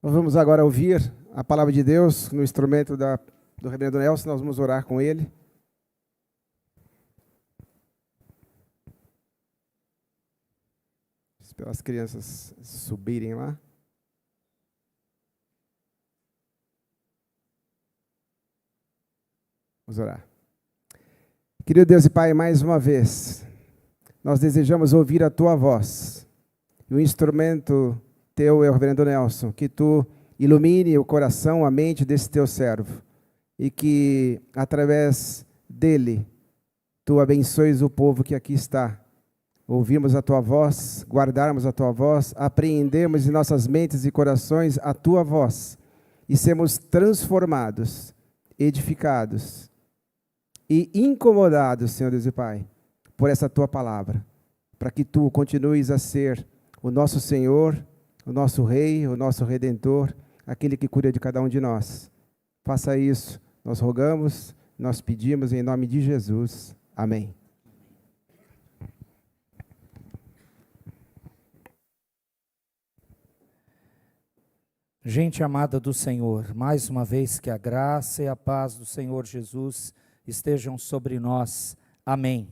Nós vamos agora ouvir a palavra de Deus no instrumento do reverendo Nelson. Nós vamos orar com ele. Esperar as crianças subirem lá. Vamos orar. Querido Deus e Pai, mais uma vez, nós desejamos ouvir a Tua voz. E o instrumento Teu é o reverendo Nelson, que Tu ilumine o coração, a mente desse Teu servo. E que, através dele, Tu abençoes o povo que aqui está. Ouvirmos a Tua voz, guardarmos a Tua voz, apreendemos em nossas mentes e corações a Tua voz. E sermos transformados, edificados e incomodados, Senhor Deus e Pai, por essa Tua palavra, para que Tu continues a ser o nosso Senhor, o nosso Rei, o nosso Redentor, aquele que cuida de cada um de nós. Faça isso, nós rogamos, nós pedimos em nome de Jesus. Amém. Gente amada do Senhor, mais uma vez que a graça e a paz do Senhor Jesus estejam sobre nós. Amém.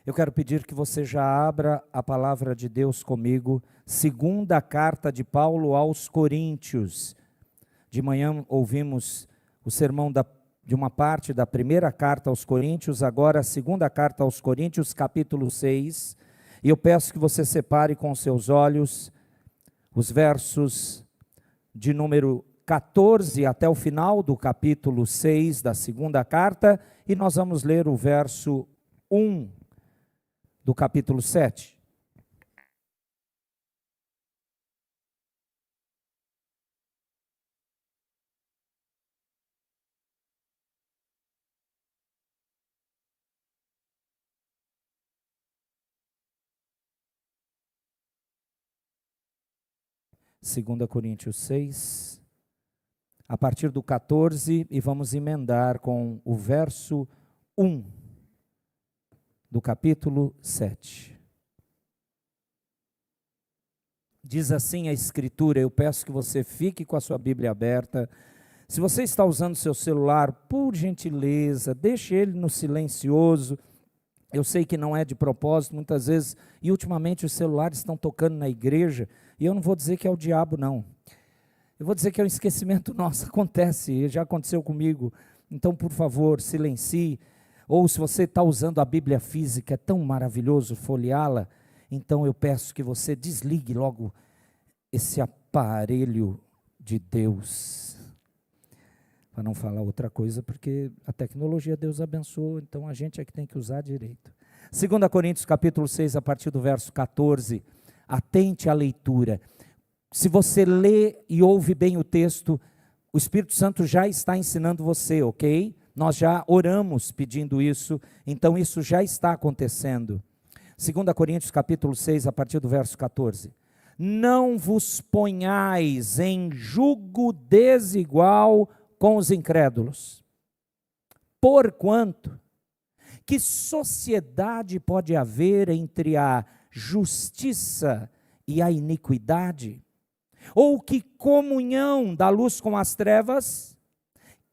Eu quero pedir que você já abra a palavra de Deus comigo, segunda carta de Paulo aos Coríntios. De manhã ouvimos o sermão de uma parte da primeira carta aos Coríntios, agora a segunda carta aos Coríntios, capítulo 6. E eu peço que você separe com seus olhos os versos de número 14 até o final do capítulo 6 da segunda carta, e nós vamos ler o verso 1 do capítulo 7. Segunda Coríntios 6, a partir do 14, e vamos emendar com o verso 1 do capítulo 7. Diz assim a Escritura, eu peço que você fique com a sua Bíblia aberta. Se você está usando seu celular, por gentileza, deixe ele no silencioso. Eu sei que não é de propósito, muitas vezes, e ultimamente os celulares estão tocando na igreja, e eu não vou dizer que é o diabo, não. Eu vou dizer que é um esquecimento nosso, acontece, já aconteceu comigo. Então, por favor, silencie. Ou se você está usando a Bíblia física, é tão maravilhoso folheá-la, então eu peço que você desligue logo esse aparelho de Deus. Para não falar outra coisa, porque a tecnologia Deus abençoou, então a gente é que tem que usar direito. 2 Coríntios capítulo 6, a partir do verso 14, atente à leitura. Se você lê e ouve bem o texto, o Espírito Santo já está ensinando você, ok? Nós já oramos pedindo isso, então isso já está acontecendo. 2 Coríntios capítulo 6, a partir do verso 14. Não vos ponhais em jugo desigual com os incrédulos. Porquanto, que sociedade pode haver entre a justiça e a iniquidade? Ou que comunhão da luz com as trevas?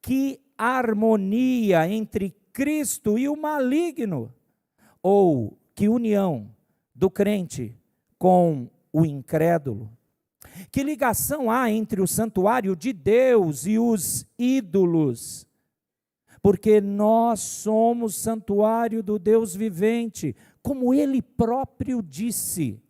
Que harmonia entre Cristo e o maligno? Ou que união do crente com o incrédulo? Que ligação há entre o santuário de Deus e os ídolos? Porque nós somos santuário do Deus vivente, como Ele próprio disse: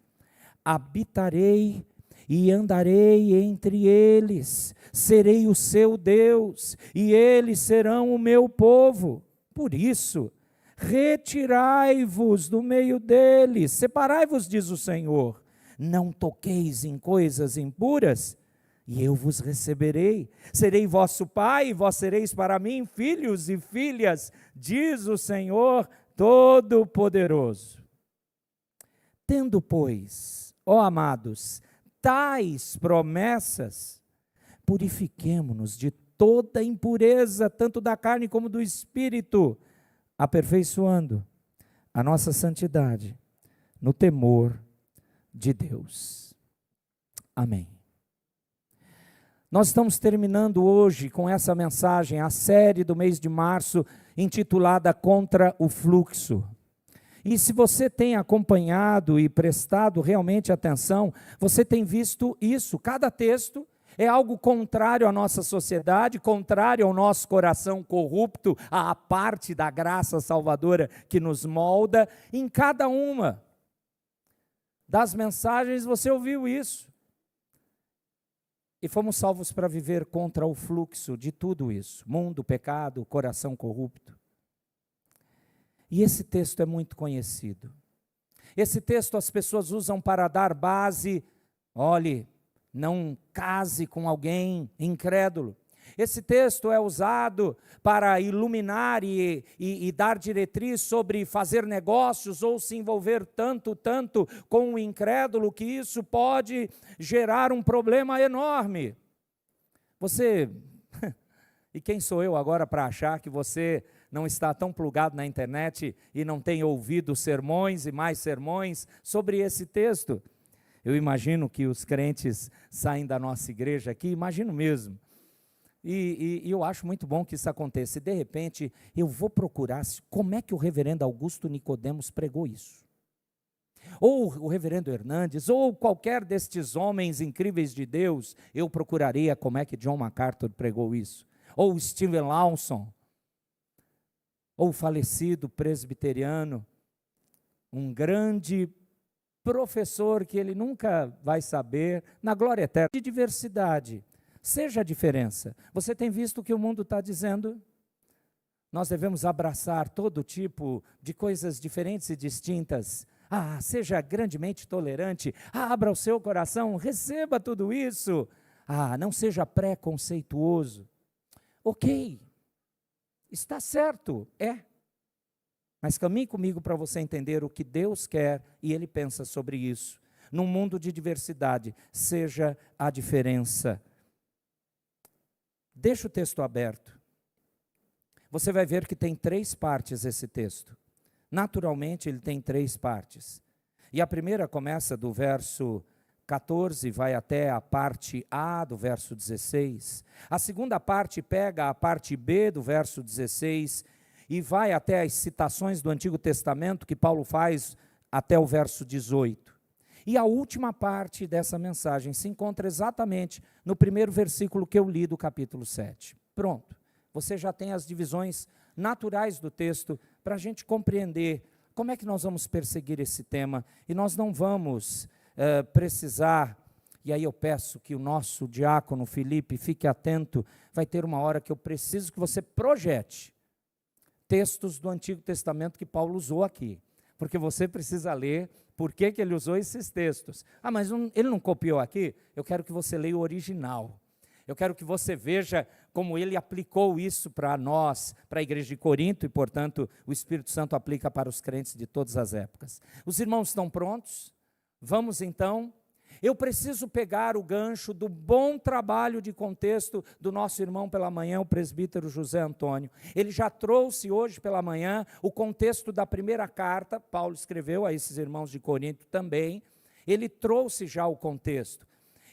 habitarei e andarei entre eles, serei o seu Deus, e eles serão o meu povo. Por isso, retirai-vos do meio deles, separai-vos, diz o Senhor. Não toqueis em coisas impuras, e eu vos receberei. Serei vosso pai, e vós sereis para mim filhos e filhas, diz o Senhor Todo-Poderoso. Tendo, pois, ó amados, tais promessas, purifiquemo-nos de toda impureza, tanto da carne como do espírito, aperfeiçoando a nossa santidade no temor de Deus. Amém. Nós estamos terminando hoje com essa mensagem, a série do mês de março, intitulada Contra o Fluxo. E se você tem acompanhado e prestado realmente atenção, você tem visto isso. Cada texto é algo contrário à nossa sociedade, contrário ao nosso coração corrupto, à parte da graça salvadora que nos molda. Em cada uma das mensagens você ouviu isso. E fomos salvos para viver contra o fluxo de tudo isso. Mundo, pecado, coração corrupto. E esse texto é muito conhecido. Esse texto as pessoas usam para dar base. Olhe, não case com alguém incrédulo. Esse texto é usado para iluminar e dar diretriz sobre fazer negócios ou se envolver tanto com o incrédulo que isso pode gerar um problema enorme. Você, e quem sou eu agora para achar que você não está tão plugado na internet e não tem ouvido sermões e mais sermões sobre esse texto? Eu imagino que os crentes saem da nossa igreja aqui, imagino mesmo. E eu acho muito bom que isso aconteça. E de repente, eu vou procurar como é que o reverendo Augusto Nicodemos pregou isso. Ou o reverendo Hernandes, ou qualquer destes homens incríveis de Deus, eu procuraria como é que John MacArthur pregou isso. Ou Steven Lawson, ou o falecido presbiteriano, um grande professor que ele nunca vai saber, na glória eterna, de diversidade. Seja a diferença. Você tem visto o que o mundo está dizendo? Nós devemos abraçar todo tipo de coisas diferentes e distintas. Seja grandemente tolerante. Abra o seu coração, receba tudo isso. Não seja preconceituoso. Ok, está certo, Mas caminhe comigo para você entender o que Deus quer e Ele pensa sobre isso. Num mundo de diversidade, seja a diferença. Deixa o texto aberto. Você vai ver que tem 3 partes esse texto. Naturalmente, ele tem 3 partes. E a primeira começa do verso 14, vai até a parte A do verso 16. A segunda parte pega a parte B do verso 16 e vai até as citações do Antigo Testamento que Paulo faz até o verso 18. E a última parte dessa mensagem se encontra exatamente no primeiro versículo que eu li do capítulo 7. Pronto, você já tem as divisões naturais do texto para a gente compreender como é que nós vamos perseguir esse tema. E nós não vamos precisar, e aí eu peço que o nosso diácono Felipe fique atento, vai ter uma hora que eu preciso que você projete textos do Antigo Testamento que Paulo usou aqui, porque você precisa ler por que ele usou esses textos. Mas ele não copiou aqui? Eu quero que você leia o original. Eu quero que você veja como ele aplicou isso para nós, para a igreja de Corinto, e, portanto, o Espírito Santo aplica para os crentes de todas as épocas. Os irmãos estão prontos? Vamos então. Eu preciso pegar o gancho do bom trabalho de contexto do nosso irmão pela manhã, o presbítero José Antônio. Ele já trouxe hoje pela manhã o contexto da primeira carta, Paulo escreveu a esses irmãos de Corinto também. Ele trouxe já o contexto.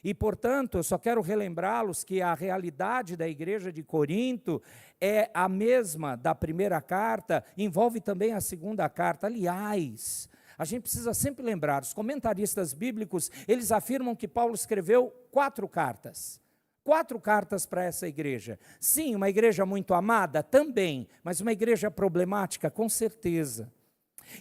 E, portanto, eu só quero relembrá-los que a realidade da igreja de Corinto é a mesma da primeira carta, envolve também a segunda carta. Aliás, a gente precisa sempre lembrar, os comentaristas bíblicos, eles afirmam que Paulo escreveu 4 cartas. 4 cartas para essa igreja. Sim, uma igreja muito amada? Também, mas uma igreja problemática? Com certeza.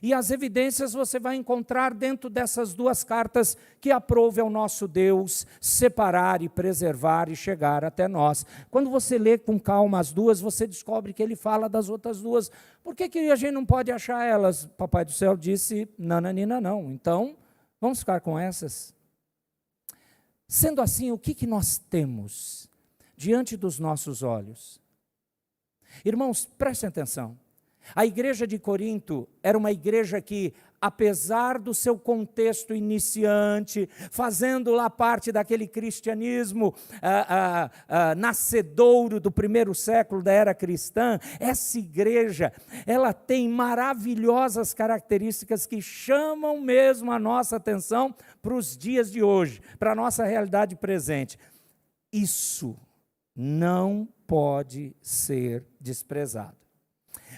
E as evidências você vai encontrar dentro dessas 2 cartas que aprove ao nosso Deus separar e preservar e chegar até nós. Quando você lê com calma as 2, você descobre que ele fala das outras 2. Por que a gente não pode achar elas? Papai do céu disse, nananina não. Então, vamos ficar com essas. Sendo assim, o que nós temos diante dos nossos olhos? Irmãos, prestem atenção. A igreja de Corinto era uma igreja que, apesar do seu contexto iniciante, fazendo lá parte daquele cristianismo nascedouro do primeiro século da era cristã, essa igreja, ela tem maravilhosas características que chamam mesmo a nossa atenção para os dias de hoje, para a nossa realidade presente. Isso não pode ser desprezado.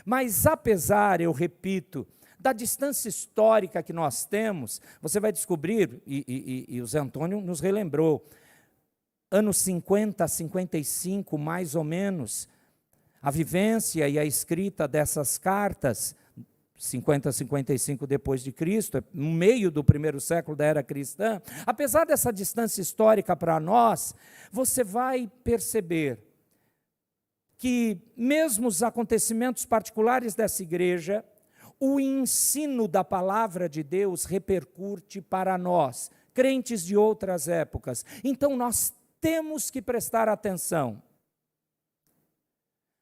Mas apesar, eu repito, da distância histórica que nós temos, você vai descobrir, e o Zé Antônio nos relembrou, anos 50 a 55, mais ou menos, a vivência e a escrita dessas cartas, 50 a 55 depois de Cristo, no meio do primeiro século da era cristã, apesar dessa distância histórica para nós, você vai perceber que mesmo os acontecimentos particulares dessa igreja, o ensino da palavra de Deus repercute para nós, crentes de outras épocas. Então nós temos que prestar atenção.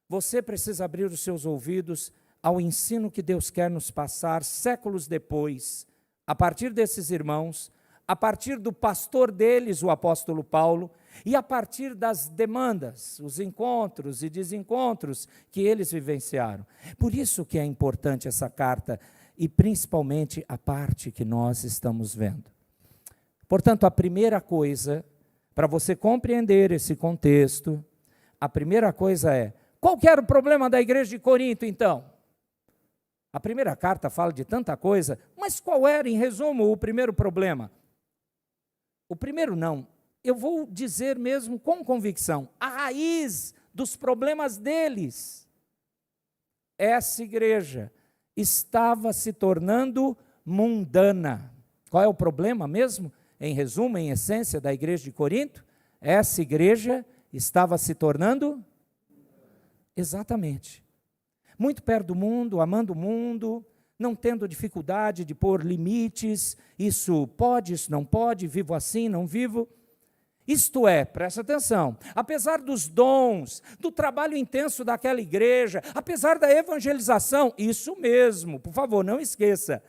Você precisa abrir os seus ouvidos ao ensino que Deus quer nos passar séculos depois, a partir desses irmãos, a partir do pastor deles, o apóstolo Paulo, e a partir das demandas, os encontros e desencontros que eles vivenciaram. Por isso que é importante essa carta, e principalmente a parte que nós estamos vendo. Portanto, a primeira coisa, para você compreender esse contexto, a primeira coisa é, qual que era o problema da igreja de Corinto, então? A primeira carta fala de tanta coisa, mas qual era, em resumo, o primeiro problema? O primeiro não, eu vou dizer mesmo com convicção, a raiz dos problemas deles, essa igreja estava se tornando mundana. Qual é o problema mesmo? Em resumo, em essência, da igreja de Corinto? Essa igreja estava se tornando... Exatamente. Muito perto do mundo, amando o mundo, não tendo dificuldade de pôr limites, isso pode, isso não pode, vivo assim, não vivo. Isto é, presta atenção, apesar dos dons, do trabalho intenso daquela igreja, apesar da evangelização, isso mesmo, por favor, não esqueça,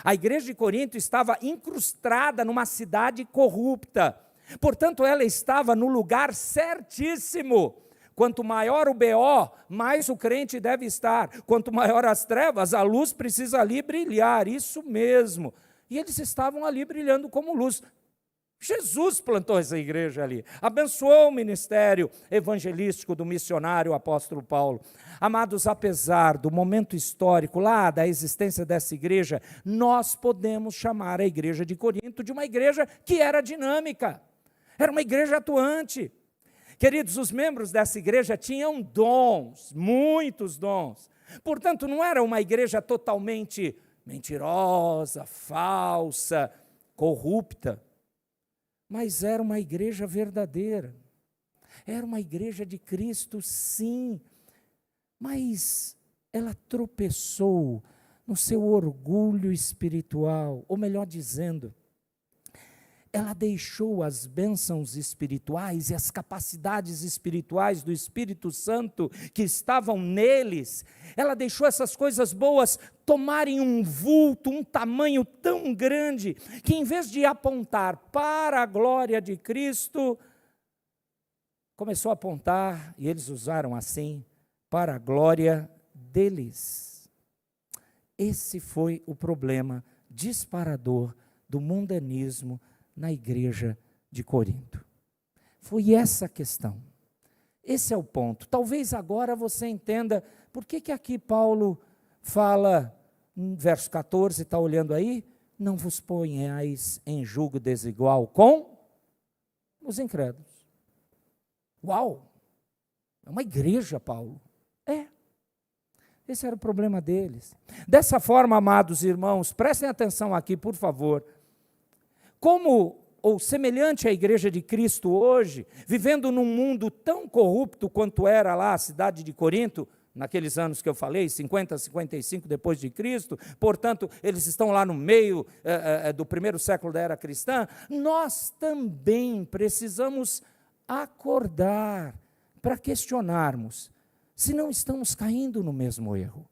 a igreja de Corinto estava incrustada numa cidade corrupta, portanto ela estava no lugar certíssimo. Quanto maior o BO, mais o crente deve estar. Quanto maior as trevas, a luz precisa ali brilhar, isso mesmo. E eles estavam ali brilhando como luz. Jesus plantou essa igreja ali, abençoou o ministério evangelístico do missionário apóstolo Paulo. Amados, apesar do momento histórico lá da existência dessa igreja, nós podemos chamar a igreja de Corinto de uma igreja que era dinâmica, era uma igreja atuante. Queridos, os membros dessa igreja tinham dons, muitos dons. Portanto, não era uma igreja totalmente mentirosa, falsa, corrupta, mas era uma igreja verdadeira. Era uma igreja de Cristo, sim, mas ela tropeçou no seu orgulho espiritual, ou melhor dizendo, ela deixou as bênçãos espirituais e as capacidades espirituais do Espírito Santo que estavam neles, ela deixou essas coisas boas tomarem um vulto, um tamanho tão grande, que em vez de apontar para a glória de Cristo, começou a apontar, e eles usaram assim, para a glória deles. Esse foi o problema disparador do mundanismo na igreja de Corinto. Foi essa a questão. Esse é o ponto. Talvez agora você entenda por que aqui Paulo fala, no verso 14, está olhando aí? Não vos ponhais em julgo desigual com os incrédulos. Uau! É uma igreja, Paulo. É. Esse era o problema deles. Dessa forma, amados irmãos, prestem atenção aqui, por favor. Como, ou semelhante à igreja de Cristo hoje, vivendo num mundo tão corrupto quanto era lá a cidade de Corinto, naqueles anos que eu falei, 50, 55 depois de Cristo, portanto, eles estão lá no meio do primeiro século da era cristã, nós também precisamos acordar para questionarmos se não estamos caindo no mesmo erro.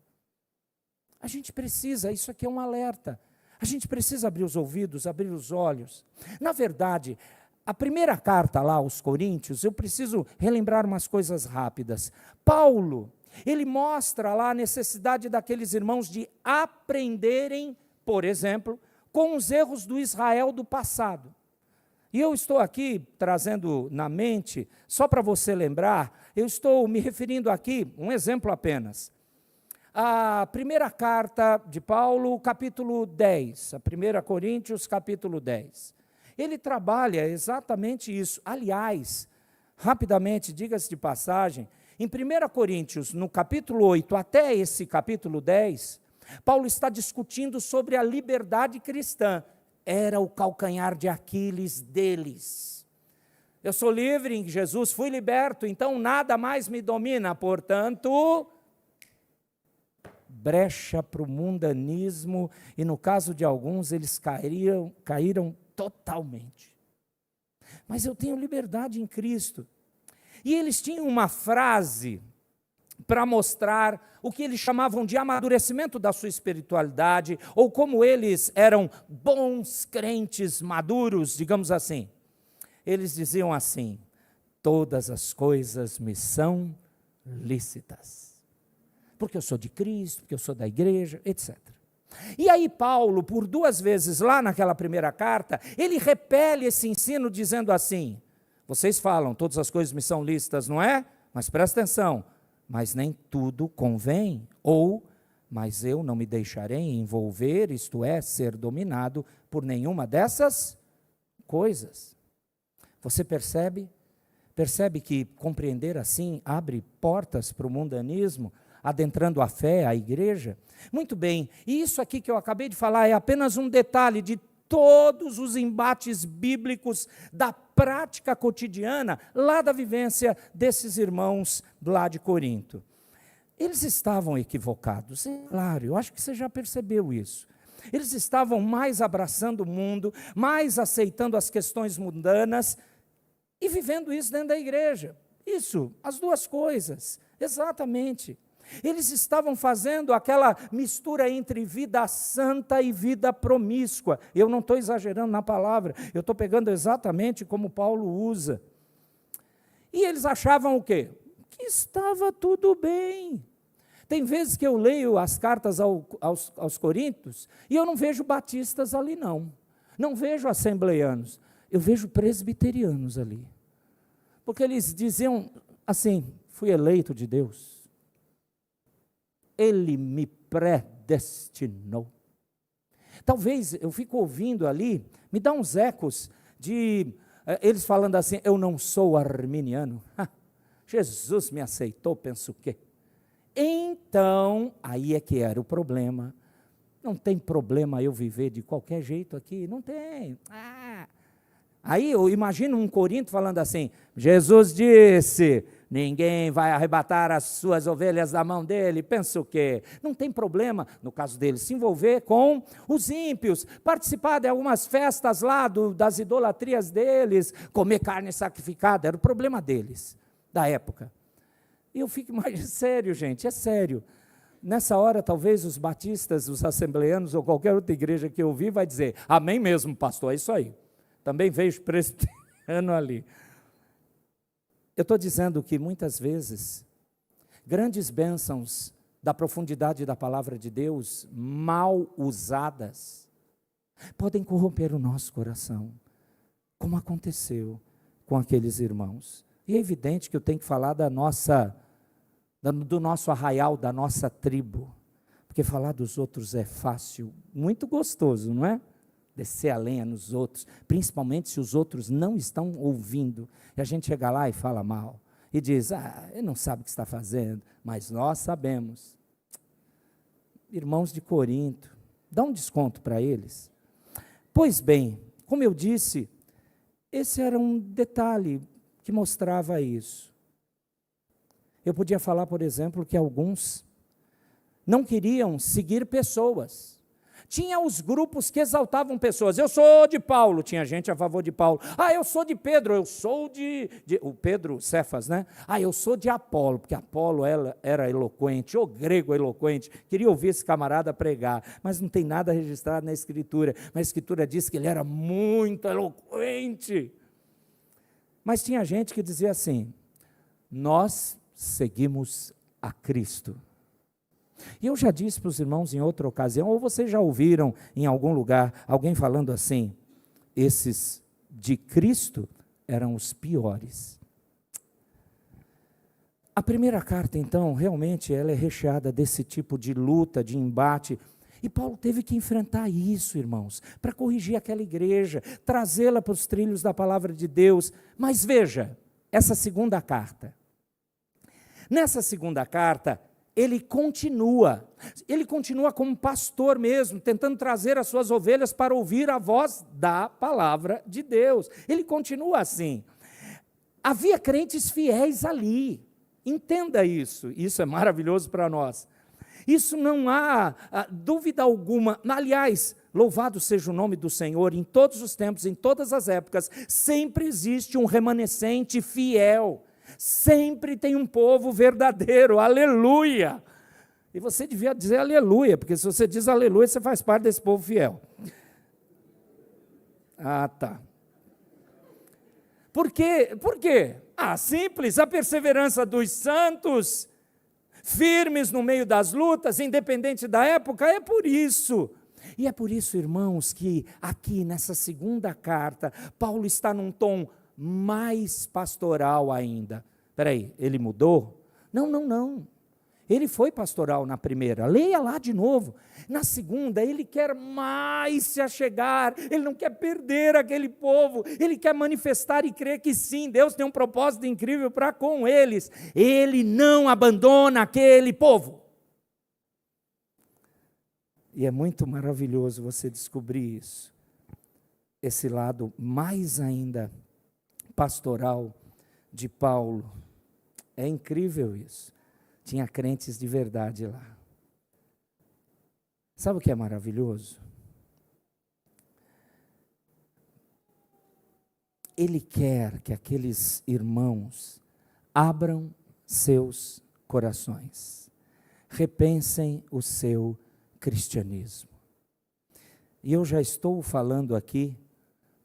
A gente precisa, isso aqui é um alerta, a gente precisa abrir os ouvidos, abrir os olhos. Na verdade, a primeira carta lá aos Coríntios, eu preciso relembrar umas coisas rápidas. Paulo, ele mostra lá a necessidade daqueles irmãos de aprenderem, por exemplo, com os erros do Israel do passado. E eu estou aqui trazendo na mente, só para você lembrar, eu estou me referindo aqui, um exemplo apenas, a primeira carta de Paulo, capítulo 10, a 1 Coríntios, capítulo 10. Ele trabalha exatamente isso. Aliás, rapidamente, diga-se de passagem, em 1 Coríntios, no capítulo 8 até esse capítulo 10, Paulo está discutindo sobre a liberdade cristã. Era o calcanhar de Aquiles deles. Eu sou livre em Jesus, fui liberto, então nada mais me domina, portanto, brecha para o mundanismo, e no caso de alguns, eles caíram totalmente. Mas eu tenho liberdade em Cristo. E eles tinham uma frase para mostrar o que eles chamavam de amadurecimento da sua espiritualidade, ou como eles eram bons crentes maduros, digamos assim. Eles diziam assim: todas as coisas me são lícitas, porque eu sou de Cristo, porque eu sou da igreja, etc. E aí Paulo, por 2 vezes lá naquela primeira carta, ele repele esse ensino dizendo assim: vocês falam, todas as coisas me são lícitas, não é? Mas presta atenção, mas nem tudo convém, ou, mas eu não me deixarei envolver, isto é, ser dominado por nenhuma dessas coisas. Você percebe? Percebe que compreender assim abre portas para o mundanismo, adentrando a fé, a igreja? Muito bem, e isso aqui que eu acabei de falar é apenas um detalhe de todos os embates bíblicos da prática cotidiana, lá da vivência desses irmãos lá de Corinto. Eles estavam equivocados, é claro, eu acho que você já percebeu isso. Eles estavam mais abraçando o mundo, mais aceitando as questões mundanas e vivendo isso dentro da igreja. Isso, as duas coisas, exatamente. Eles estavam fazendo aquela mistura entre vida santa e vida promíscua. Eu não estou exagerando na palavra, eu estou pegando exatamente como Paulo usa. E eles achavam o quê? Que estava tudo bem. Tem vezes que eu leio as cartas aos Coríntios e eu não vejo batistas ali não. Não vejo assembleianos, eu vejo presbiterianos ali. Porque eles diziam assim: fui eleito de Deus. Ele me predestinou. Talvez eu fico ouvindo ali, me dá uns ecos de eles falando assim: eu não sou arminiano. Jesus me aceitou, penso o quê? Então, aí é que era o problema. Não tem problema eu viver de qualquer jeito aqui, não tem. Aí eu imagino um Corinto falando assim: Jesus disse, ninguém vai arrebatar as suas ovelhas da mão dele, pensa o quê? Não tem problema, no caso deles, se envolver com os ímpios, participar de algumas festas lá, das idolatrias deles, comer carne sacrificada, era o problema deles, da época. E eu fico mais sério, gente, é sério. Nessa hora, talvez os batistas, os assembleanos, ou qualquer outra igreja que eu ouvir, vai dizer: amém mesmo, pastor, é isso aí. Também vejo presbiteriano ali. Eu estou dizendo que muitas vezes, grandes bênçãos da profundidade da palavra de Deus, mal usadas, podem corromper o nosso coração, como aconteceu com aqueles irmãos. E é evidente que eu tenho que falar do nosso arraial, da nossa tribo, porque falar dos outros é fácil, muito gostoso, não é? Descer a lenha nos outros, principalmente se os outros não estão ouvindo, e a gente chega lá e fala mal, e diz: ele não sabe o que está fazendo, mas nós sabemos. Irmãos de Corinto, dá um desconto para eles. Pois bem, como eu disse, esse era um detalhe que mostrava isso. Eu podia falar, por exemplo, que alguns não queriam seguir pessoas. Tinha os grupos que exaltavam pessoas. Eu sou de Paulo, tinha gente a favor de Paulo. Eu sou de Pedro, eu sou o Pedro, Cefas, né? Eu sou de Apolo, porque Apolo era eloquente, o grego eloquente. Queria ouvir esse camarada pregar, mas não tem nada registrado na Escritura. Mas a Escritura diz que ele era muito eloquente. Mas tinha gente que dizia assim: nós seguimos a Cristo. E eu já disse para os irmãos em outra ocasião, ou vocês já ouviram em algum lugar, alguém falando assim: esses de Cristo eram os piores. A primeira carta, então, realmente, ela é recheada desse tipo de luta, de embate. E Paulo teve que enfrentar isso, irmãos, para corrigir aquela igreja, trazê-la para os trilhos da palavra de Deus. Mas veja, essa segunda carta. Nessa segunda carta, ele continua como pastor mesmo, tentando trazer as suas ovelhas para ouvir a voz da palavra de Deus. Ele continua assim. Havia crentes fiéis ali. Entenda isso é maravilhoso para nós. Isso não há dúvida alguma. Aliás, louvado seja o nome do Senhor, em todos os tempos, em todas as épocas, sempre existe um remanescente fiel. Sempre tem um povo verdadeiro, aleluia. E você devia dizer aleluia, porque se você diz aleluia, você faz parte desse povo fiel. Ah, tá. Por quê? Por quê? Simples, a perseverança dos santos, firmes no meio das lutas, independente da época, é por isso. E é por isso, irmãos, que aqui nessa segunda carta, Paulo está num tom mais pastoral ainda. Espera aí, ele mudou? Não. Ele foi pastoral na primeira, leia lá de novo. Na segunda, ele quer mais se achegar, ele não quer perder aquele povo, ele quer manifestar e crer que sim, Deus tem um propósito incrível para com eles. Ele não abandona aquele povo. E é muito maravilhoso você descobrir isso. Esse lado mais ainda pastoral de Paulo. É incrível isso. Tinha crentes de verdade lá. Sabe o que é maravilhoso? Ele quer que aqueles irmãos abram seus corações, repensem o seu cristianismo. E eu já estou falando aqui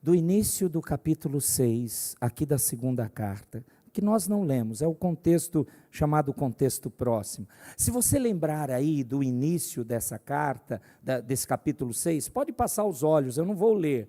do início do capítulo 6, aqui da segunda carta, que nós não lemos, é o contexto chamado contexto próximo. Se você lembrar aí do início dessa carta, desse capítulo 6, pode passar os olhos, eu não vou ler.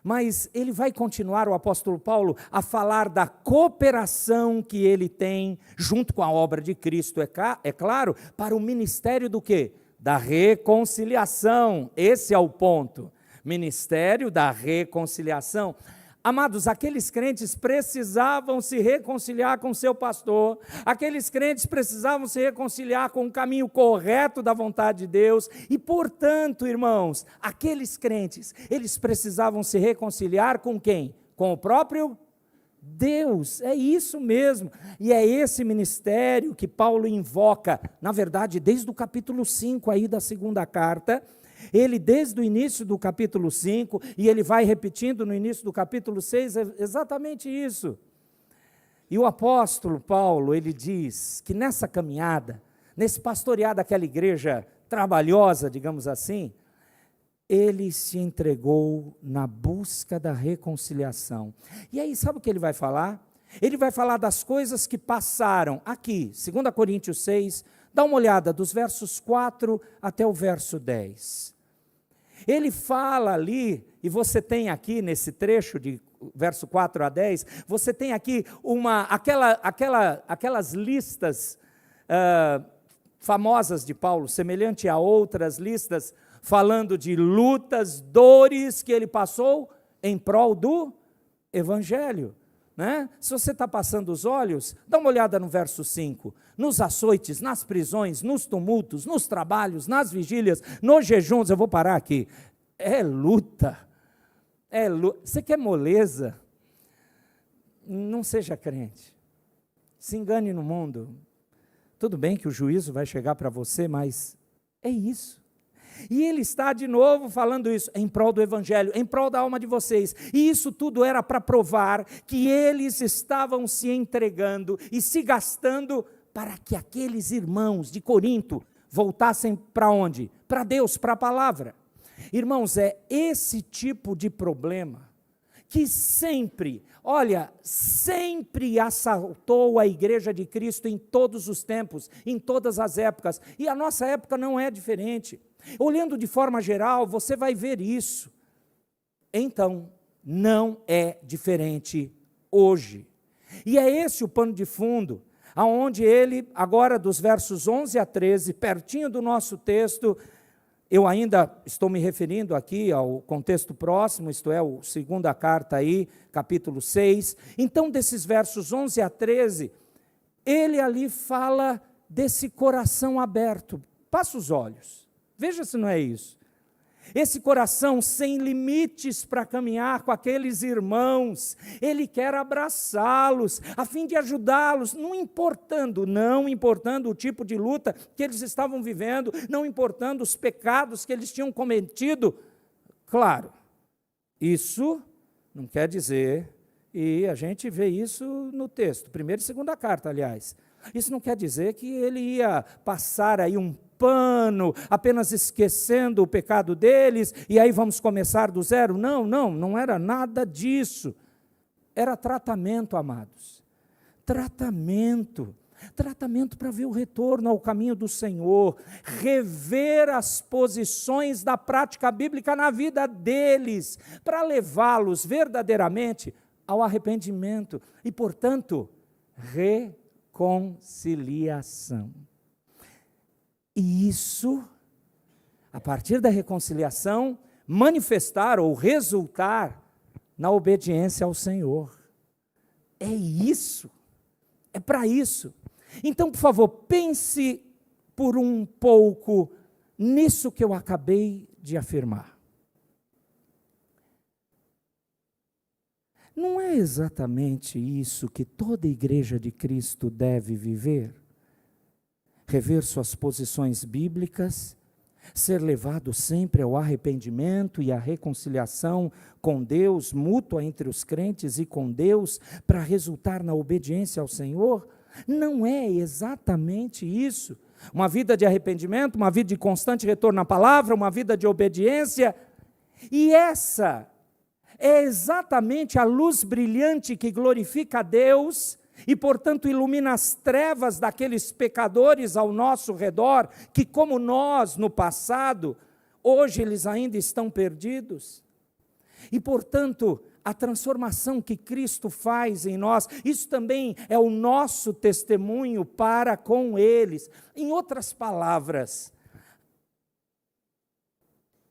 Mas ele vai continuar, o apóstolo Paulo, a falar da cooperação que ele tem, junto com a obra de Cristo, é claro, para o ministério do quê? Da reconciliação, esse é o ponto. Ministério da reconciliação. Amados, aqueles crentes precisavam se reconciliar com seu pastor, aqueles crentes precisavam se reconciliar com o caminho correto da vontade de Deus, e portanto, irmãos, aqueles crentes, eles precisavam se reconciliar com quem? Com o próprio Deus, é isso mesmo, e é esse ministério que Paulo invoca, na verdade, desde o capítulo 5 aí da segunda carta. Ele, desde o início do capítulo 5, e ele vai repetindo no início do capítulo 6, é exatamente isso. E o apóstolo Paulo, ele diz que nessa caminhada, nesse pastorear daquela igreja trabalhosa, digamos assim, ele se entregou na busca da reconciliação. E aí, sabe o que ele vai falar? Ele vai falar das coisas que passaram aqui, 2 Coríntios 6, dá uma olhada dos versos 4 até o verso 10. Ele fala ali, e você tem aqui nesse trecho de verso 4 a 10, você tem aqui aquelas listas famosas de Paulo, semelhante a outras listas, falando de lutas, dores que ele passou em prol do Evangelho. Né? Se você está passando os olhos, dá uma olhada no verso 5, nos açoites, nas prisões, nos tumultos, nos trabalhos, nas vigílias, nos jejuns, eu vou parar aqui, é luta, você quer moleza? Não seja crente, se engane no mundo, tudo bem que o juízo vai chegar para você, mas é isso. E ele está de novo falando isso, em prol do Evangelho, em prol da alma de vocês. E isso tudo era para provar que eles estavam se entregando e se gastando para que aqueles irmãos de Corinto voltassem para onde? Para Deus, para a palavra. Irmãos, é esse tipo de problema que sempre assaltou a igreja de Cristo em todos os tempos, em todas as épocas. E a nossa época não é diferente. Olhando de forma geral, você vai ver isso. Então, não é diferente hoje. E é esse o pano de fundo, aonde ele, agora dos versos 11 a 13, pertinho do nosso texto, eu ainda estou me referindo aqui ao contexto próximo, isto é, a segunda carta aí, capítulo 6. Então, desses versos 11 a 13, ele ali fala desse coração aberto. Passa os olhos, veja se não é isso. Esse coração sem limites para caminhar com aqueles irmãos, ele quer abraçá-los, a fim de ajudá-los, não importando o tipo de luta que eles estavam vivendo, não importando os pecados que eles tinham cometido. Claro, isso não quer dizer, e a gente vê isso no texto, primeira e segunda carta, aliás, isso não quer dizer que ele ia passar aí um pano, apenas esquecendo o pecado deles, e aí vamos começar do zero. Não era nada disso. Era tratamento, amados. Tratamento para ver o retorno ao caminho do Senhor, rever as posições da prática bíblica na vida deles, para levá-los verdadeiramente ao arrependimento e, portanto, reconciliação. E isso, a partir da reconciliação, manifestar ou resultar na obediência ao Senhor. É isso, é para isso. Então, por favor, pense por um pouco nisso que eu acabei de afirmar. Não é exatamente isso que toda igreja de Cristo deve viver? Rever suas posições bíblicas, ser levado sempre ao arrependimento e à reconciliação com Deus, mútua entre os crentes e com Deus, para resultar na obediência ao Senhor? Não é exatamente isso. Uma vida de arrependimento, uma vida de constante retorno à palavra, uma vida de obediência. E essa é exatamente a luz brilhante que glorifica a Deus e, portanto, ilumina as trevas daqueles pecadores ao nosso redor, que, como nós no passado, hoje eles ainda estão perdidos. E, portanto, a transformação que Cristo faz em nós, isso também é o nosso testemunho para com eles. Em outras palavras,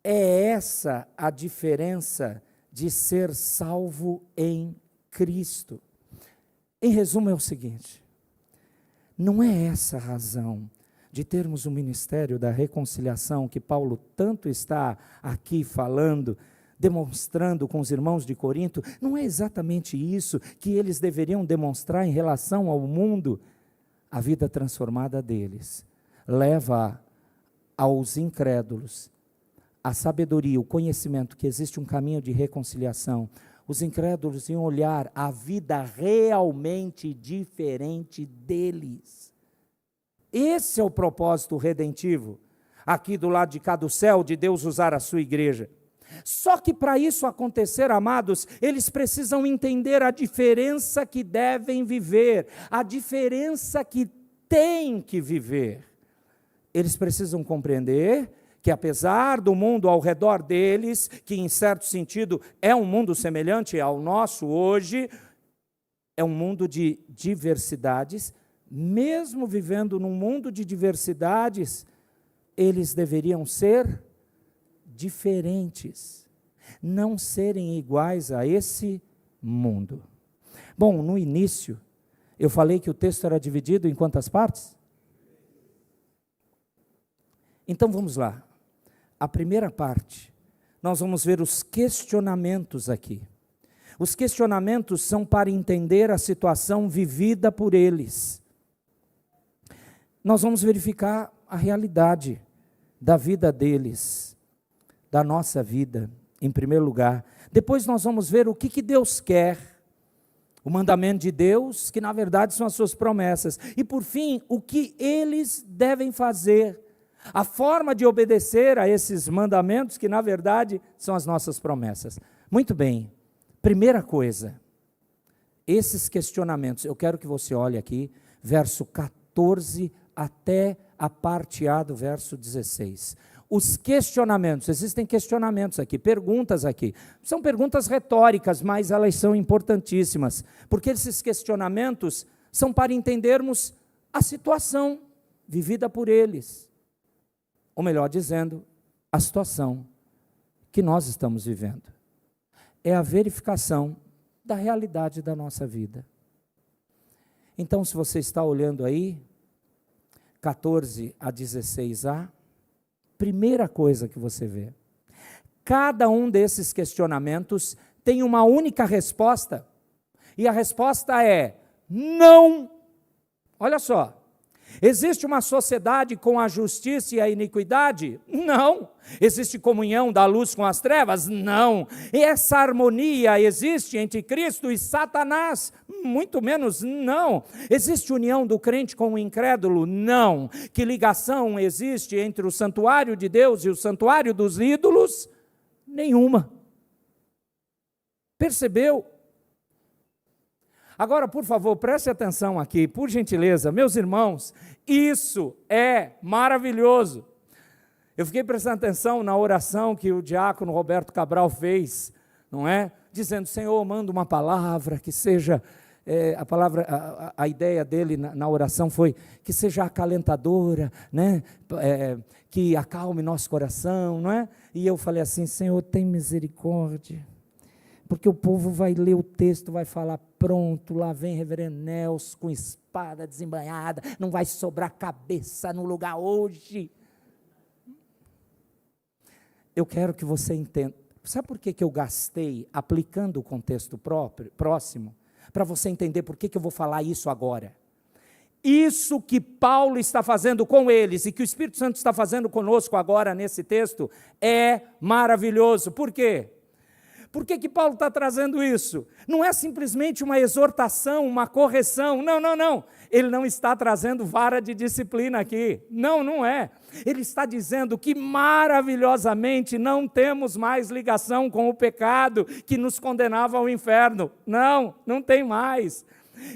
é essa a diferença de ser salvo em Cristo. Em resumo, é o seguinte: não é essa a razão de termos o ministério da reconciliação que Paulo tanto está aqui falando, demonstrando com os irmãos de Corinto. Não é exatamente isso que eles deveriam demonstrar em relação ao mundo. A vida transformada deles leva aos incrédulos a sabedoria, o conhecimento que existe um caminho de reconciliação. Os incrédulos iam olhar a vida realmente diferente deles. Esse é o propósito redentivo, aqui do lado de cá do céu, de Deus usar a sua igreja. Só que para isso acontecer, amados, eles precisam entender a diferença que devem viver, a diferença que têm que viver. Eles precisam compreender que, apesar do mundo ao redor deles, que em certo sentido é um mundo semelhante ao nosso hoje, é um mundo de diversidades, mesmo vivendo num mundo de diversidades, eles deveriam ser diferentes, não serem iguais a esse mundo. Bom, no início, eu falei que o texto era dividido em quantas partes? Então vamos lá. A primeira parte, nós vamos ver os questionamentos aqui. Os questionamentos são para entender a situação vivida por eles. Nós vamos verificar a realidade da vida deles, da nossa vida, em primeiro lugar. Depois nós vamos ver o que Deus quer, o mandamento de Deus, que na verdade são as suas promessas. E por fim, o que eles devem fazer, a forma de obedecer a esses mandamentos, que na verdade são as nossas promessas. Muito bem, primeira coisa, esses questionamentos, eu quero que você olhe aqui, verso 14 até a parte A do verso 16. os questionamentos. Existem questionamentos aqui, perguntas aqui. São perguntas retóricas, mas elas são importantíssimas, porque esses questionamentos são para entendermos a situação vivida por eles. Ou melhor dizendo, a situação que nós estamos vivendo. É a verificação da realidade da nossa vida. Então, se você está olhando aí, 14 a 16a, primeira coisa que você vê, cada um desses questionamentos tem uma única resposta, e a resposta é não. Olha só, existe uma sociedade com a justiça e a iniquidade? Não. Existe comunhão da luz com as trevas? Não. E essa harmonia existe entre Cristo e Satanás? Muito menos não. Existe união do crente com o incrédulo? Não. Que ligação existe entre o santuário de Deus e o santuário dos ídolos? Nenhuma. Percebeu? Agora, por favor, preste atenção aqui, por gentileza, meus irmãos, isso é maravilhoso. Eu fiquei prestando atenção na oração que o diácono Roberto Cabral fez, não é? Dizendo, Senhor, manda uma palavra que seja, a ideia dele na oração foi que seja acalentadora, né? Que acalme nosso coração, não é? E eu falei assim, Senhor, tem misericórdia. Porque o povo vai ler o texto, vai falar, pronto, lá vem reverendo Nelson com espada desembainhada, não vai sobrar cabeça no lugar hoje. Eu quero que você entenda. Sabe por que eu gastei aplicando o contexto próximo? Para você entender por que eu vou falar isso agora. Isso que Paulo está fazendo com eles e que o Espírito Santo está fazendo conosco agora nesse texto é maravilhoso. Por quê? Por que Paulo está trazendo isso? Não é simplesmente uma exortação, uma correção, não. Ele não está trazendo vara de disciplina aqui, não é. Ele está dizendo que maravilhosamente não temos mais ligação com o pecado que nos condenava ao inferno, não tem mais.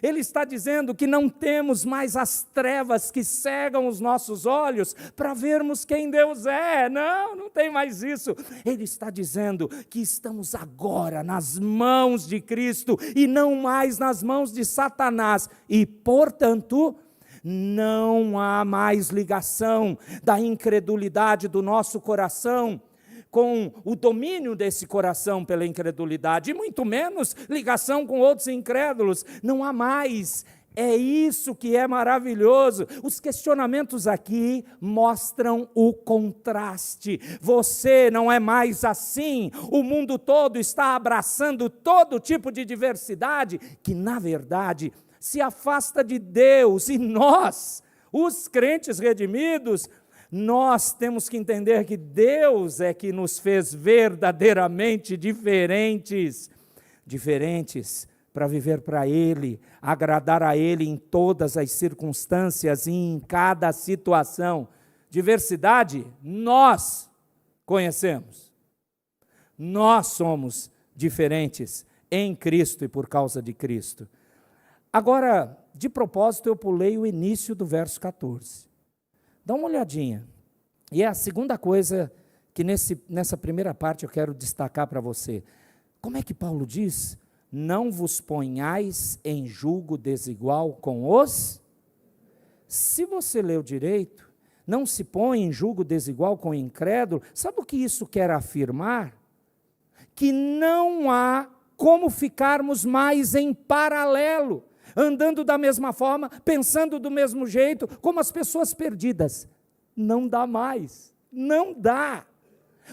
Ele está dizendo que não temos mais as trevas que cegam os nossos olhos para vermos quem Deus é. Não tem mais isso. Ele está dizendo que estamos agora nas mãos de Cristo e não mais nas mãos de Satanás. E, portanto, não há mais ligação da incredulidade do nosso coração com o domínio desse coração pela incredulidade, e muito menos ligação com outros incrédulos, não há mais. É isso que é maravilhoso. Os questionamentos aqui mostram o contraste. Você não é mais assim. O mundo todo está abraçando todo tipo de diversidade que, na verdade, se afasta de Deus. E nós, os crentes redimidos, nós temos que entender que Deus é que nos fez verdadeiramente diferentes para viver para Ele, agradar a Ele em todas as circunstâncias e em cada situação. Diversidade, nós conhecemos. Nós somos diferentes em Cristo e por causa de Cristo. Agora, de propósito, eu pulei o início do verso 14. Dá uma olhadinha. E é a segunda coisa que nessa primeira parte eu quero destacar para você. Como é que Paulo diz? Não vos ponhais em julgo desigual com os... Se você leu direito, não se põe em julgo desigual com o incrédulo. Sabe o que isso quer afirmar? Que não há como ficarmos mais em paralelo, andando da mesma forma, pensando do mesmo jeito, como as pessoas perdidas. Não dá mais, não dá.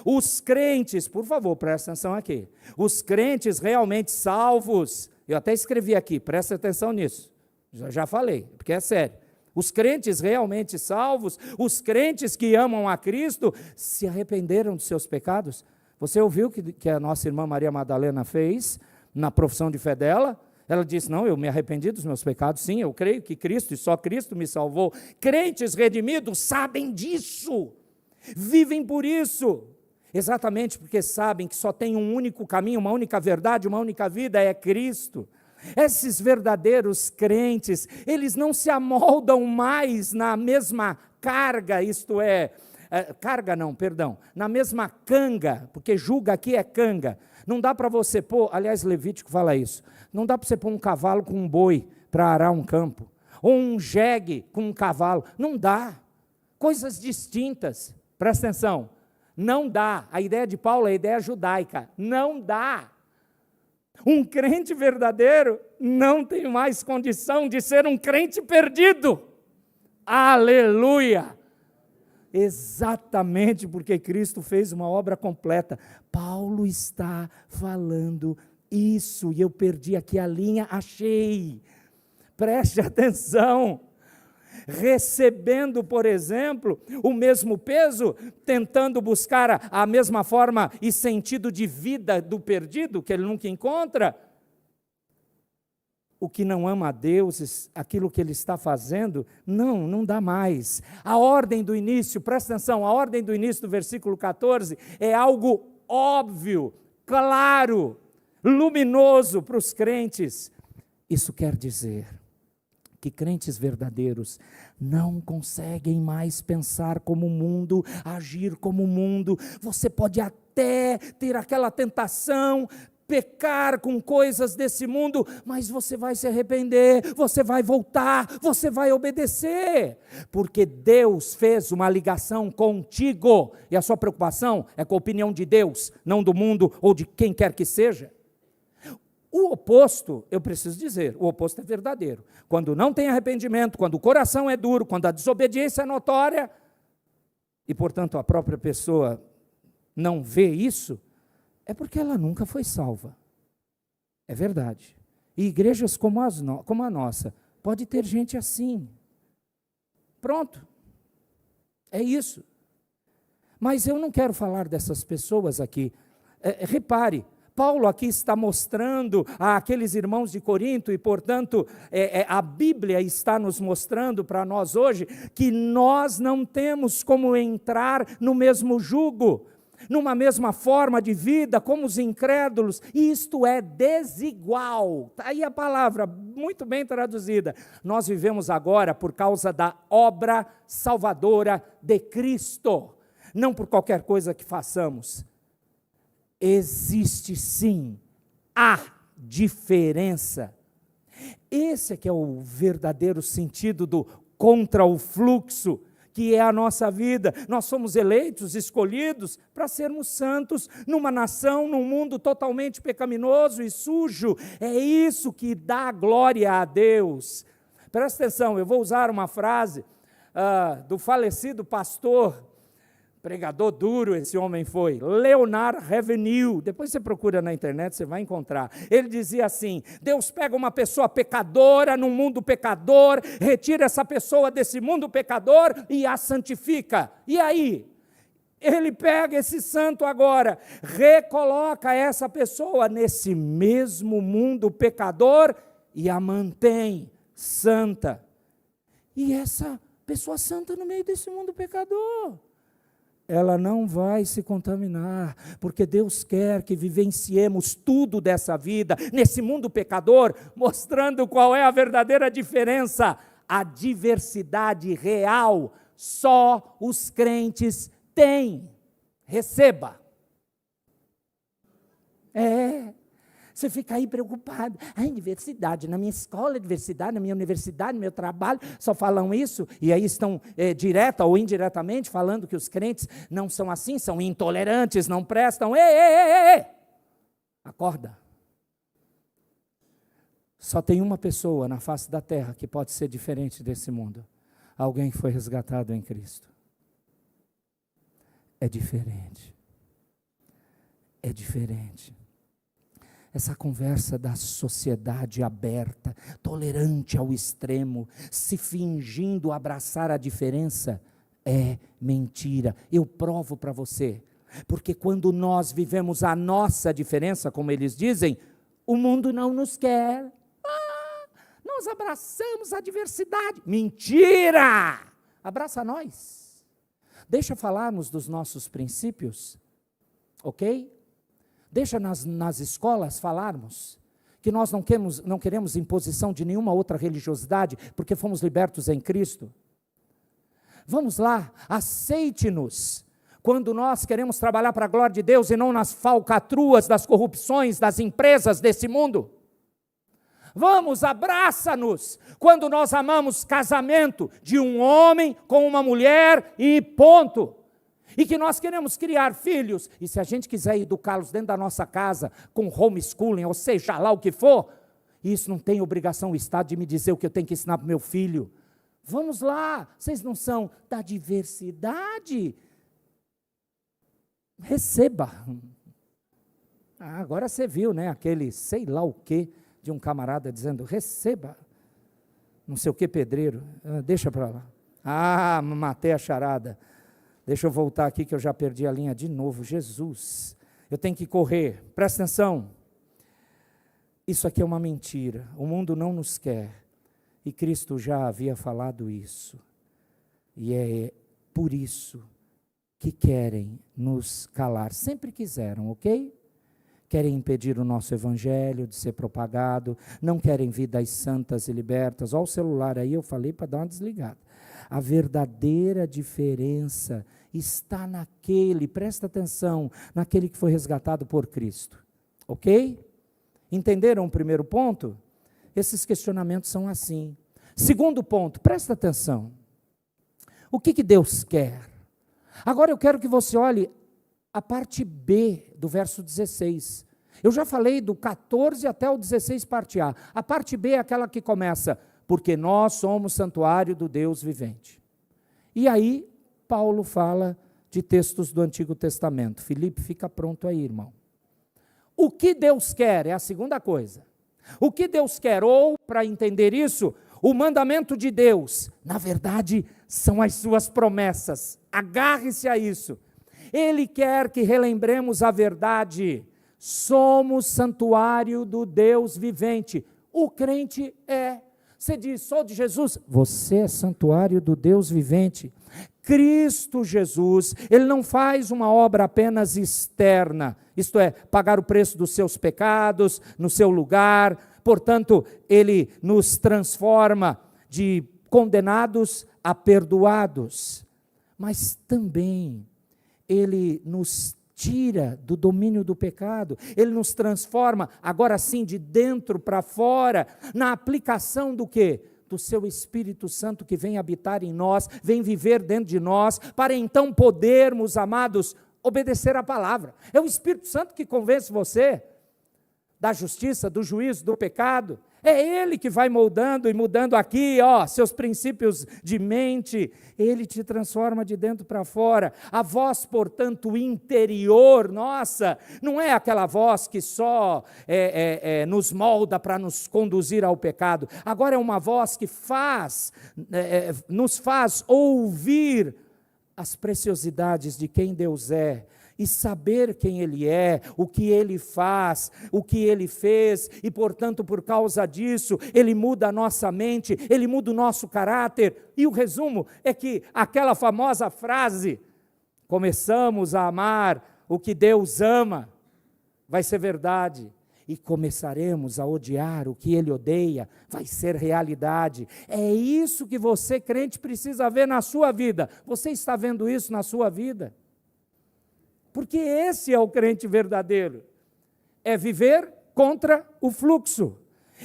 Os crentes, por favor, presta atenção aqui, os crentes realmente salvos, eu até escrevi aqui, presta atenção nisso, já falei, porque é sério. Os crentes realmente salvos, os crentes que amam a Cristo, se arrependeram dos seus pecados. Você ouviu que a nossa irmã Maria Madalena fez na profissão de fé dela? Ela disse, não, eu me arrependi dos meus pecados, sim, eu creio que Cristo e só Cristo me salvou. Crentes redimidos sabem disso, vivem por isso, exatamente porque sabem que só tem um único caminho, uma única verdade, uma única vida, é Cristo. Esses verdadeiros crentes, eles não se amoldam mais na mesma carga, isto é, carga não, perdão, na mesma canga, porque julga aqui é canga. Não dá para você pôr, aliás, Levítico fala isso, não dá para você pôr um cavalo com um boi para arar um campo, ou um jegue com um cavalo, não dá. Coisas distintas, presta atenção, não dá. A ideia de Paulo é a ideia judaica, não dá. Um crente verdadeiro não tem mais condição de ser um crente perdido. Aleluia! Exatamente porque Cristo fez uma obra completa. Paulo está falando isso, e eu perdi aqui a linha, achei. Preste atenção. Recebendo, por exemplo, o mesmo peso, tentando buscar a mesma forma e sentido de vida do perdido, que ele nunca encontra. O que não ama a Deus, aquilo que ele está fazendo, não dá mais. A ordem do início, presta atenção, a ordem do início do versículo 14 é algo óbvio, claro, luminoso para os crentes. Isso quer dizer que crentes verdadeiros não conseguem mais pensar como o mundo, agir como o mundo. Você pode até ter aquela tentação, pecar com coisas desse mundo, mas você vai se arrepender, você vai voltar, você vai obedecer, porque Deus fez uma ligação contigo, e a sua preocupação é com a opinião de Deus, não do mundo ou de quem quer que seja. O oposto, eu preciso dizer, o oposto é verdadeiro. Quando não tem arrependimento, quando o coração é duro, quando a desobediência é notória, e portanto a própria pessoa não vê isso, é porque ela nunca foi salva. É verdade. E igrejas como a nossa, pode ter gente assim. Pronto. É isso. Mas eu não quero falar dessas pessoas aqui. Repare, Paulo aqui está mostrando àqueles irmãos de Corinto, e portanto a Bíblia está nos mostrando para nós hoje, que nós não temos como entrar no mesmo jugo, numa mesma forma de vida como os incrédulos, e isto é desigual. Está aí a palavra, muito bem traduzida. Nós vivemos agora por causa da obra salvadora de Cristo, não por qualquer coisa que façamos. Existe sim a diferença. Esse é que é o verdadeiro sentido do contra o fluxo, que é a nossa vida. Nós somos eleitos, escolhidos para sermos santos numa nação, num mundo totalmente pecaminoso e sujo. É isso que dá glória a Deus. Presta atenção, eu vou usar uma frase do falecido pastor, pregador duro esse homem foi, Leonard Ravenhill. Depois você procura na internet, você vai encontrar. Ele dizia assim: Deus pega uma pessoa pecadora, num mundo pecador, retira essa pessoa desse mundo pecador e a santifica. E aí? Ele pega esse santo agora, recoloca essa pessoa nesse mesmo mundo pecador e a mantém santa. E essa pessoa santa no meio desse mundo pecador, ela não vai se contaminar, porque Deus quer que vivenciemos tudo dessa vida, nesse mundo pecador, mostrando qual é a verdadeira diferença, a diversidade real, só os crentes têm. Receba. Você fica aí preocupado, diversidade, na minha escola, diversidade, na minha universidade, no meu trabalho, só falam isso, e aí estão direta ou indiretamente falando que os crentes não são assim, são intolerantes, não prestam. Ei! Acorda. Só tem uma pessoa na face da terra que pode ser diferente desse mundo, alguém que foi resgatado em Cristo. É diferente. É diferente. Essa conversa da sociedade aberta, tolerante ao extremo, se fingindo abraçar a diferença, é mentira. Eu provo para você, porque quando nós vivemos a nossa diferença, como eles dizem, o mundo não nos quer. Nós abraçamos a diversidade. Mentira! Abraça nós. Deixa falarmos dos nossos princípios, ok? Deixa nas escolas falarmos que nós não queremos imposição de nenhuma outra religiosidade, porque fomos libertos em Cristo. Vamos lá, aceite-nos. Quando nós queremos trabalhar para a glória de Deus e não nas falcatruas das corrupções das empresas desse mundo. Vamos, abraça-nos, quando nós amamos casamento de um homem com uma mulher e ponto. E que nós queremos criar filhos, e se a gente quiser educá-los dentro da nossa casa, com homeschooling, ou seja lá o que for, isso não tem obrigação o Estado de me dizer o que eu tenho que ensinar para o meu filho. Vamos lá, vocês não são da diversidade? Receba. Agora você viu, né, aquele sei lá o que, de um camarada dizendo, receba, não sei o que pedreiro, deixa para lá. Matei a charada. Deixa eu voltar aqui que eu já perdi a linha de novo. Jesus, eu tenho que correr, presta atenção. Isso aqui é uma mentira, o mundo não nos quer, e Cristo já havia falado isso, e é por isso que querem nos calar, sempre quiseram, ok? Querem impedir o nosso evangelho de ser propagado, não querem vidas santas e libertas. Olha o celular aí, eu falei para dar uma desligada. A verdadeira diferença está naquele, presta atenção, naquele que foi resgatado por Cristo, ok? Entenderam o primeiro ponto? Esses questionamentos são assim. Segundo ponto, presta atenção. O que Deus quer? Agora eu quero que você olhe a parte B do verso 16. Eu já falei do 14 até o 16, parte A. A parte B é aquela que começa, porque nós somos santuário do Deus vivente. E aí, Paulo fala de textos do Antigo Testamento. Filipe, fica pronto aí, irmão. O que Deus quer é a segunda coisa. O que Deus quer, ou, para entender isso, o mandamento de Deus, na verdade, são as suas promessas. Agarre-se a isso. Ele quer que relembremos a verdade. Somos santuário do Deus vivente. O crente é. Você diz, sou de Jesus. Você é santuário do Deus vivente. Cristo Jesus, Ele não faz uma obra apenas externa, isto é, pagar o preço dos seus pecados no seu lugar, portanto, Ele nos transforma de condenados a perdoados, mas também Ele nos tira do domínio do pecado, Ele nos transforma, agora sim, de dentro para fora, na aplicação do quê? Do seu Espírito Santo que vem habitar em nós, vem viver dentro de nós, para então podermos, amados, obedecer a palavra. É o Espírito Santo que convence você da justiça, do juízo, do pecado. É Ele que vai moldando e mudando aqui, seus princípios de mente. Ele te transforma de dentro para fora. A voz, portanto, interior, nossa, não é aquela voz que só nos molda para nos conduzir ao pecado. Agora é uma voz que nos faz ouvir as preciosidades de quem Deus é. E saber quem Ele é, o que Ele faz, o que Ele fez, e portanto por causa disso, Ele muda a nossa mente, Ele muda o nosso caráter, e o resumo é que aquela famosa frase, começamos a amar o que Deus ama, vai ser verdade, e começaremos a odiar o que Ele odeia, vai ser realidade. É isso que você, crente, precisa ver na sua vida. Você está vendo isso na sua vida? Porque esse é o crente verdadeiro, é viver contra o fluxo,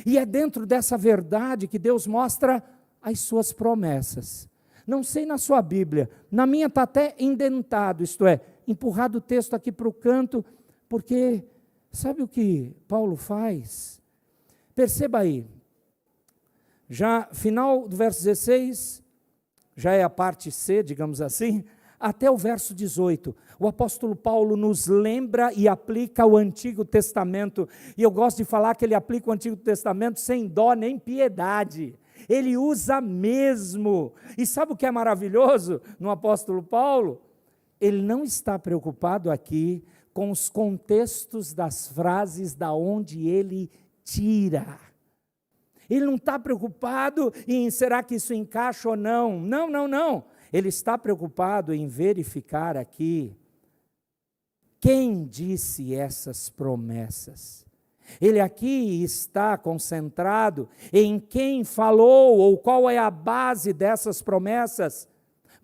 e é dentro dessa verdade que Deus mostra as suas promessas. Não sei na sua Bíblia, na minha está até indentado, isto é, empurrado o texto aqui para o canto, porque sabe o que Paulo faz? Perceba aí, já final do verso 16, já é a parte C, digamos assim, até o verso 18, o apóstolo Paulo nos lembra e aplica o Antigo Testamento, e eu gosto de falar que ele aplica o Antigo Testamento sem dó nem piedade, ele usa mesmo, e sabe o que é maravilhoso no apóstolo Paulo? Ele não está preocupado aqui com os contextos das frases da onde ele tira, ele não está preocupado em será que isso encaixa ou não, não, ele está preocupado em verificar aqui quem disse essas promessas. Ele aqui está concentrado em quem falou ou qual é a base dessas promessas.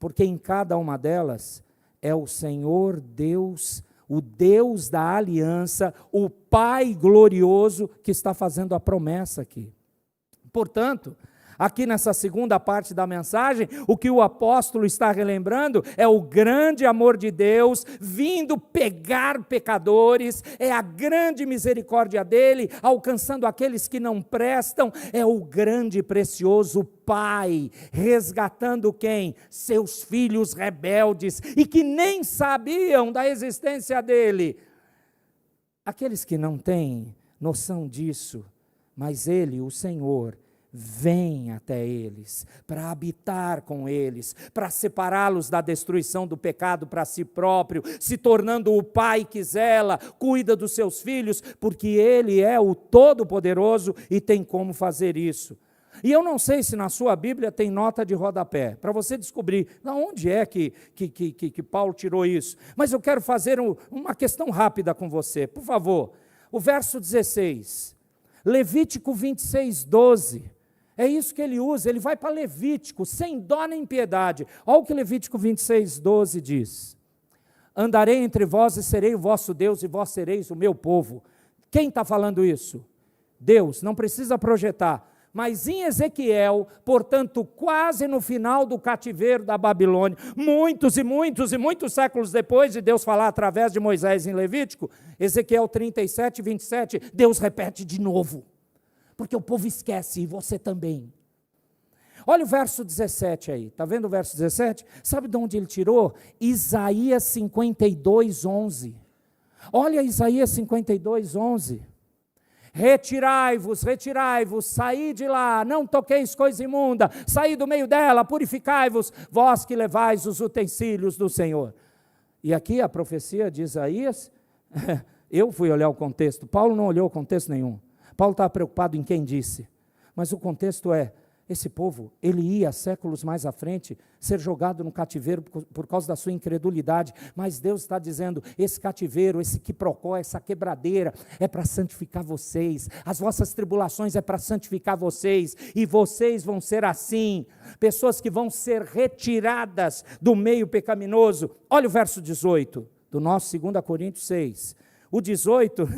porque em cada uma delas é o Senhor Deus, o Deus da aliança, o Pai glorioso que está fazendo a promessa aqui. Portanto, aqui nessa segunda parte da mensagem, o que o apóstolo está relembrando é o grande amor de Deus vindo pegar pecadores, é a grande misericórdia dele, alcançando aqueles que não prestam, é o grande e precioso Pai, resgatando quem? Seus filhos rebeldes, e que nem sabiam da existência dele. Aqueles que não têm noção disso, mas ele, o Senhor, vem até eles, para habitar com eles, para separá-los da destruição do pecado para si próprio, se tornando o pai que zela, cuida dos seus filhos, porque ele é o Todo-Poderoso e tem como fazer isso. E eu não sei se na sua Bíblia tem nota de rodapé, para você descobrir de onde é que Paulo tirou isso. Mas eu quero fazer uma questão rápida com você, por favor. O verso 16, Levítico 26, 12. É isso que ele usa, ele vai para Levítico, sem dó nem piedade. Olha o que Levítico 26, 12 diz. Andarei entre vós e serei o vosso Deus, e vós sereis o meu povo. Quem está falando isso? Deus, não precisa projetar. Mas em Ezequiel, portanto, quase no final do cativeiro da Babilônia, muitos séculos depois de Deus falar através de Moisés em Levítico, Ezequiel 37, 27, Deus repete de novo. Porque o povo esquece, e você também. Olha o verso 17 aí, está vendo o verso 17? Sabe de onde ele tirou? Isaías 52, 11. Olha Isaías 52, 11. Retirai-vos, saí de lá, não toqueis coisa imunda, saí do meio dela, purificai-vos, vós que levais os utensílios do Senhor. E aqui a profecia de Isaías, eu fui olhar o contexto, Paulo não olhou o contexto nenhum. Paulo estava preocupado em quem disse, mas o contexto é, esse povo, ele ia séculos mais à frente, ser jogado no cativeiro por causa da sua incredulidade, mas Deus está dizendo, esse cativeiro, esse quiprocó, essa quebradeira, é para santificar vocês, as vossas tribulações é para santificar vocês, e vocês vão ser assim, pessoas que vão ser retiradas do meio pecaminoso. Olha o verso 18, do nosso 2 Coríntios 6, o 18,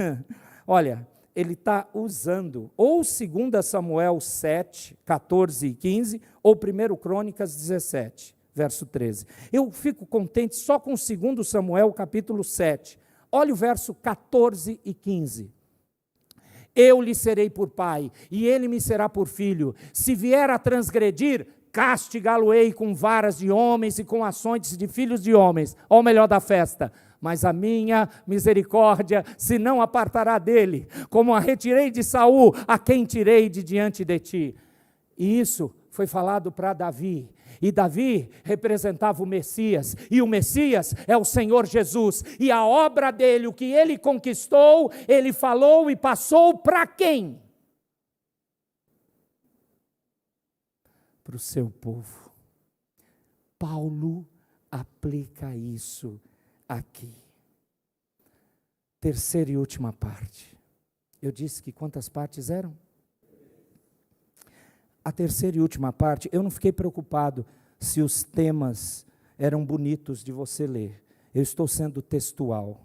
olha, ele está usando ou 2 Samuel 7, 14 e 15, ou 1 Crônicas 17, verso 13. Eu fico contente só com 2 Samuel capítulo 7. Olha o verso 14 e 15. Eu lhe serei por pai, e ele me será por filho. Se vier a transgredir, castigá-lo-ei com varas de homens e com açoites de filhos de homens. Olha o melhor da festa. Mas a minha misericórdia se não apartará dele, como a retirei de Saul, a quem tirei de diante de ti. E isso foi falado para Davi, e Davi representava o Messias, e o Messias é o Senhor Jesus, e a obra dele, o que ele conquistou, ele falou e passou para quem? Para o seu povo. Paulo aplica isso aqui. Terceira e última parte. Eu disse que quantas partes eram? A terceira e última parte, eu não fiquei preocupado se os temas eram bonitos de você ler. Eu estou sendo textual.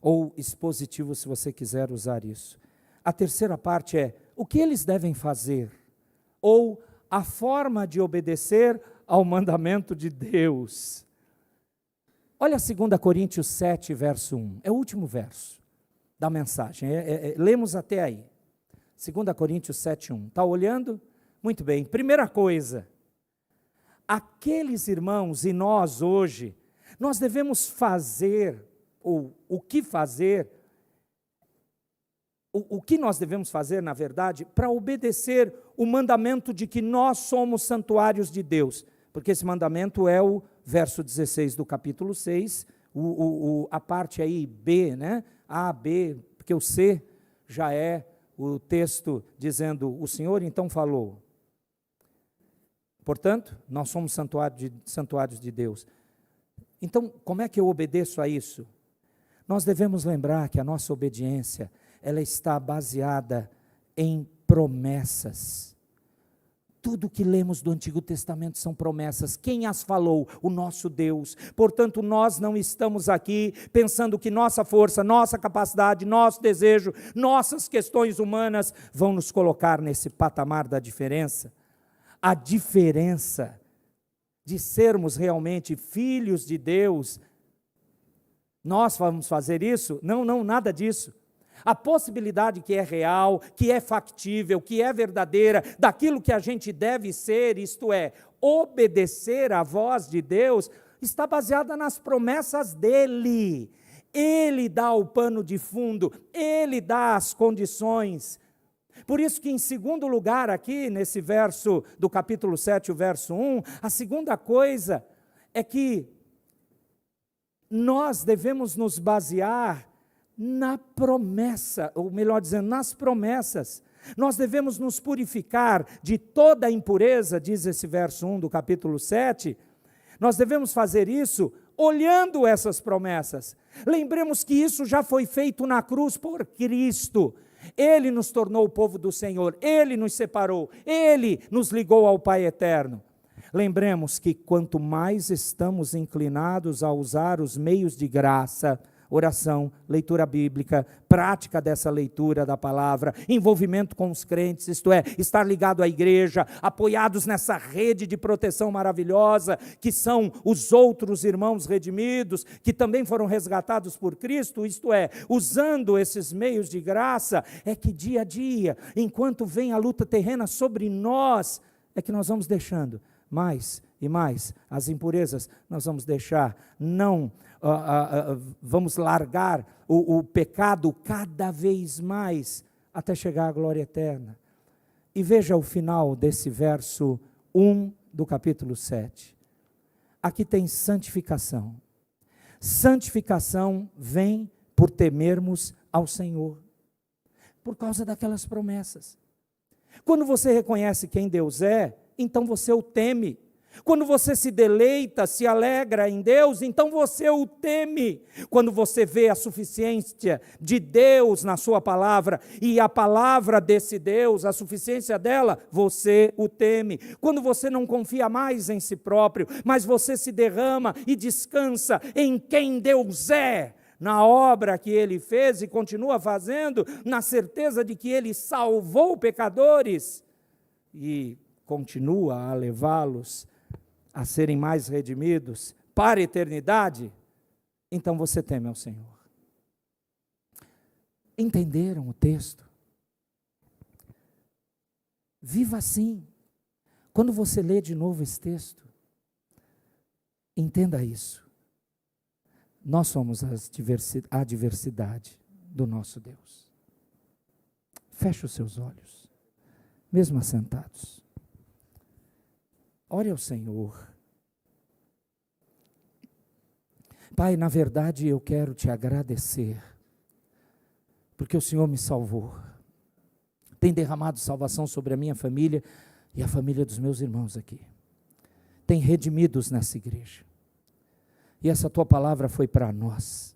Ou expositivo, se você quiser usar isso. A terceira parte é, o que eles devem fazer? Ou a forma de obedecer ao mandamento de Deus. Olha 2 Coríntios 7, verso 1. É o último verso da mensagem. Lemos até aí. 2 Coríntios 7, 1. Está olhando? Muito bem. Primeira coisa. Aqueles irmãos e nós hoje, nós devemos fazer, ou o que fazer, o que nós devemos fazer, na verdade, para obedecer o mandamento de que nós somos santuários de Deus. Porque esse mandamento é o verso 16 do capítulo 6, a parte aí B, né? A, B, porque o C já é o texto dizendo, o Senhor então falou. Portanto, nós somos santuários de Deus. Então, como é que eu obedeço a isso? Nós devemos lembrar que a nossa obediência, ela está baseada em promessas. Tudo que lemos do Antigo Testamento são promessas. Quem as falou? O nosso Deus. Portanto, nós não estamos aqui pensando que nossa força, nossa capacidade, nosso desejo, nossas questões humanas vão nos colocar nesse patamar da diferença. A diferença de sermos realmente filhos de Deus, nós vamos fazer isso? Não, nada disso. A possibilidade que é real, que é factível, que é verdadeira, daquilo que a gente deve ser, isto é, obedecer à voz de Deus, está baseada nas promessas dEle. Ele dá o pano de fundo, Ele dá as condições. Por isso que em segundo lugar aqui, nesse verso do capítulo 7, o verso 1, a segunda coisa é que nós devemos nos basear na promessa, ou melhor dizendo, nas promessas. Nós devemos nos purificar de toda a impureza, diz esse verso 1 do capítulo 7. Nós devemos fazer isso olhando essas promessas. Lembremos que isso já foi feito na cruz por Cristo. Ele nos tornou o povo do Senhor, Ele nos separou, Ele nos ligou ao Pai eterno. Lembremos que quanto mais estamos inclinados a usar os meios de graça, oração, leitura bíblica, prática dessa leitura da palavra, envolvimento com os crentes, isto é, estar ligado à igreja, apoiados nessa rede de proteção maravilhosa, que são os outros irmãos redimidos, que também foram resgatados por Cristo, isto é, usando esses meios de graça, é que dia a dia, enquanto vem a luta terrena sobre nós, é que nós vamos deixando mais e mais as impurezas, nós vamos deixar, vamos largar o pecado cada vez mais, até chegar à glória eterna. E veja o final desse verso 1 do capítulo 7. Aqui tem santificação. Santificação vem por temermos ao Senhor, por causa daquelas promessas. Quando você reconhece quem Deus é, então você o teme. Quando você se deleita, se alegra em Deus, então você o teme. Quando você vê a suficiência de Deus na sua palavra, e a palavra desse Deus, a suficiência dela, você o teme. Quando você não confia mais em si próprio, mas você se derrama e descansa em quem Deus é, na obra que Ele fez e continua fazendo, na certeza de que Ele salvou pecadores e continua a levá-los a serem mais redimidos para a eternidade, então você teme ao Senhor. Entenderam o texto? Viva assim. Quando você lê de novo esse texto, entenda isso. Nós somos a diversidade do nosso Deus. Feche os seus olhos, mesmo assentados. Ore ao Senhor. Pai, na verdade eu quero te agradecer, porque o Senhor me salvou, tem derramado salvação sobre a minha família e a família dos meus irmãos aqui, tem redimidos nessa igreja, e essa tua palavra foi para nós,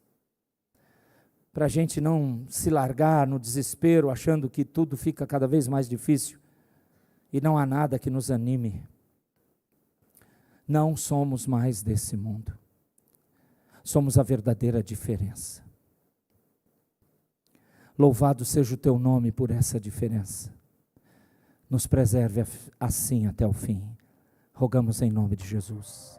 para a gente não se largar no desespero, achando que tudo fica cada vez mais difícil, e não há nada que nos anime. Não somos mais desse mundo. Somos a verdadeira diferença. Louvado seja o teu nome por essa diferença. Nos preserve assim até o fim. Rogamos em nome de Jesus.